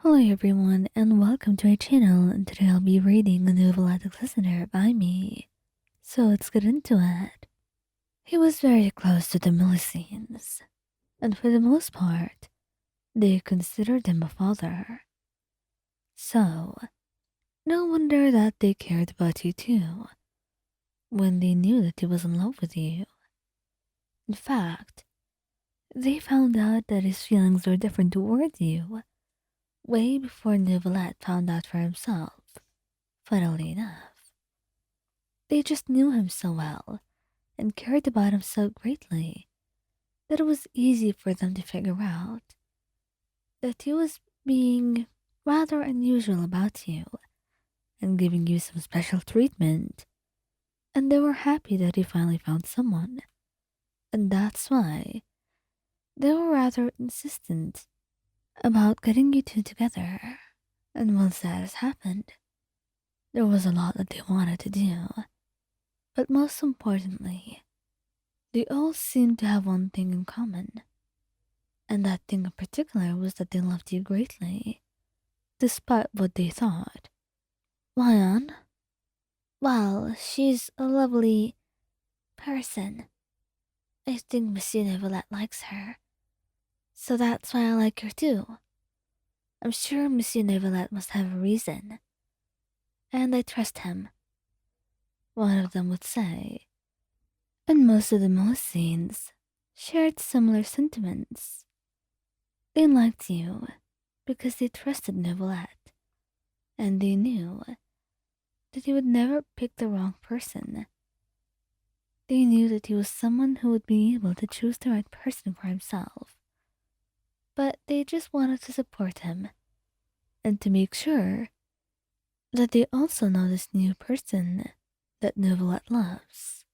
Hello everyone and welcome to my channel, and today I'll be reading a Neuvillette listener by me. So let's get into it. He was very close to the melusines, and for the most part, they considered him a father. So, no wonder that they cared about you too, when they knew that he was in love with you. In fact, they found out that his feelings were different toward you way before Neuvillette found out for himself, funnily enough. They just knew him so well and cared about him so greatly that it was easy for them to figure out that he was being rather unusual about you and giving you some special treatment, and they were happy that he finally found someone. And that's why they were rather insistent about getting you two together. And once that has happened, there was a lot that they wanted to do. But most importantly, they all seemed to have one thing in common, and that thing in particular was that they loved you greatly, despite what they thought. Lion? Well, she's a lovely person. I think Monsieur Neuvillette likes her, so that's why I like her too. I'm sure Monsieur Neuvillette must have a reason, and I trust him, one of them would say. And most of the melusines shared similar sentiments. They liked you because they trusted Neuvillette, and they knew that he would never pick the wrong person. They knew that he was someone who would be able to choose the right person for himself, but they just wanted to support him and to make sure that they also know this new person that Neuvillette loves,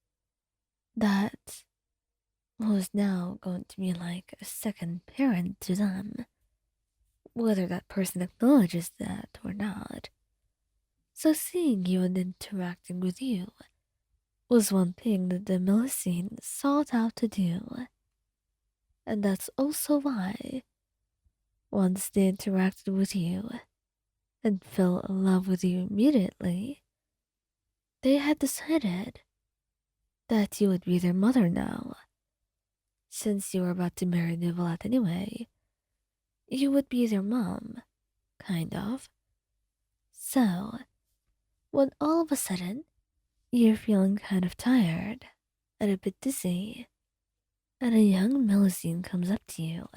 that was now going to be like a second parent to them, whether that person acknowledges that or not. So seeing you and interacting with you was one thing that the melusine sought out to do. And that's also why, once they interacted with you and fell in love with you immediately, they had decided that you would be their mother now. Since you were about to marry Neuvillette anyway, you would be their mom, kind of. So, when all of a sudden you're feeling kind of tired and a bit dizzy, and a young melusine comes up to you,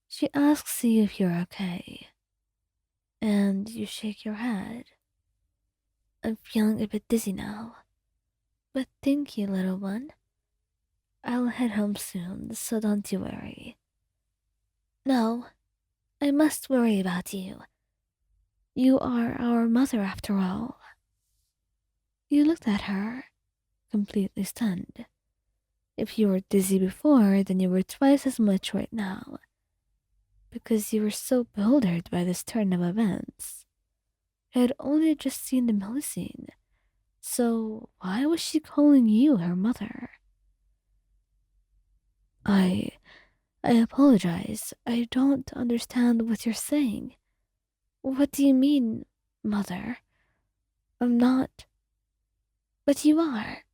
she asks you if you're okay, and you shake your head. I'm feeling a bit dizzy now, but thank you, little one. I'll head home soon, so don't you worry. No, I must worry about you. You are our mother after all. You looked at her, completely stunned. If you were dizzy before, then you were twice as much right now, because you were so bewildered by this turn of events. You had only just seen the melusine, so why was she calling you her mother? I I apologize. I don't understand what you're saying. What do you mean, mother? I'm not. But you are.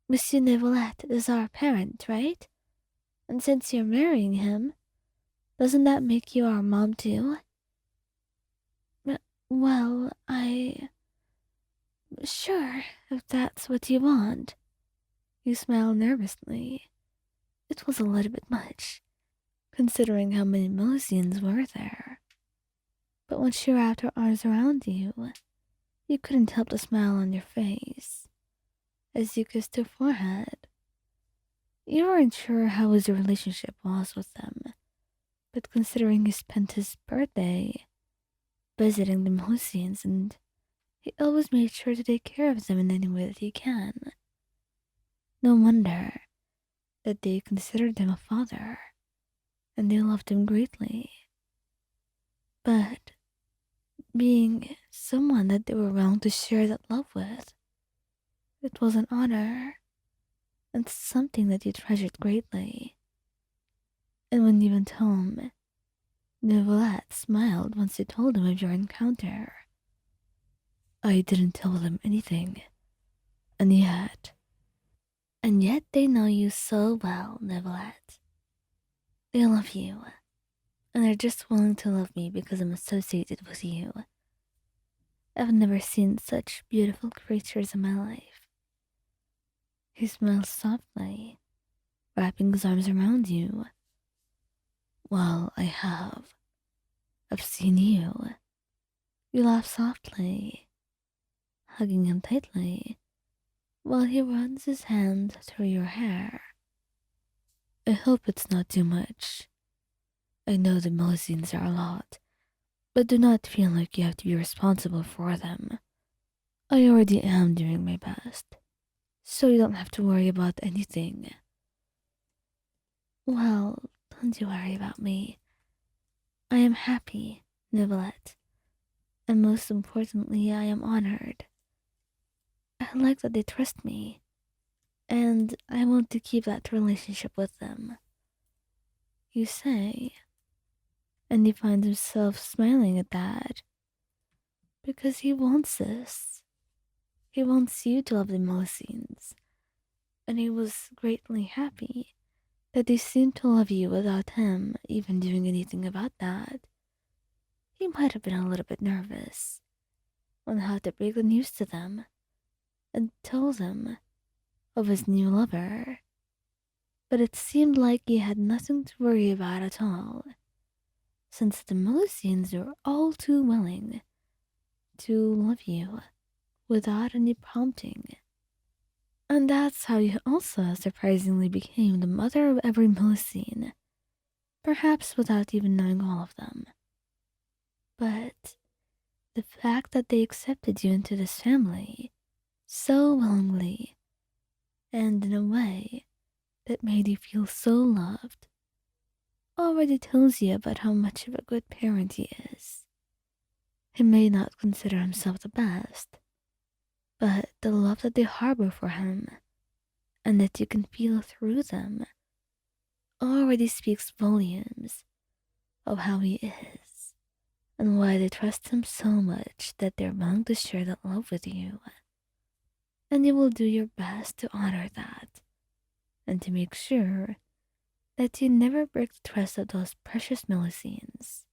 Monsieur Neuvillette is our parent, right? And since you're marrying him, doesn't that make you our mom too? Well, I. Sure, if that's what you want. You smiled nervously. It was a little bit much, considering how many melusines were there. But when she wrapped her arms around you, you couldn't help the smile on your face as you kissed her forehead. You weren't sure how his relationship was with them, but considering he spent his birthday visiting the melusines, and he always made sure to take care of them in any way that he can, no wonder that they considered him a father, and they loved him greatly. But being someone that they were willing to share that love with, it was an honor and something that you treasured greatly. And when you went home, Neuvillette smiled once you told him of your encounter. I didn't tell them anything, and yet they know you so well, Neuvillette. They love you, and they're just willing to love me because I'm associated with you. I've never seen such beautiful creatures in my life. He smiles softly, wrapping his arms around you. Well, I have. I've seen you. You laugh softly, hugging him tightly, while he runs his hand through your hair. I hope it's not too much. I know the melusines are a lot, but do not feel like you have to be responsible for them. I already am doing my best, so you don't have to worry about anything. Well, don't you worry about me. I am happy, Neuvillette, and most importantly, I am honored. I like that they trust me, and I want to keep that relationship with them. You say, and he finds himself smiling at that because he wants this. He wants you to love the melusines, and he was greatly happy that they seemed to love you without him even doing anything about that. He might have been a little bit nervous on how to break the news to them and tell them of his new lover, but it seemed like he had nothing to worry about at all, since the melusines were all too willing to love you without any prompting. And that's how you also surprisingly became the mother of every melusine, perhaps without even knowing all of them. But the fact that they accepted you into this family so willingly and in a way that made you feel so loved already tells you about how much of a good parent he is. He may not consider himself the best, but the love that they harbor for him and that you can feel through them already speaks volumes of how he is and why they trust him so much that they're willing to share that love with you. And you will do your best to honor that and to make sure that you never break the trust of those precious melusines.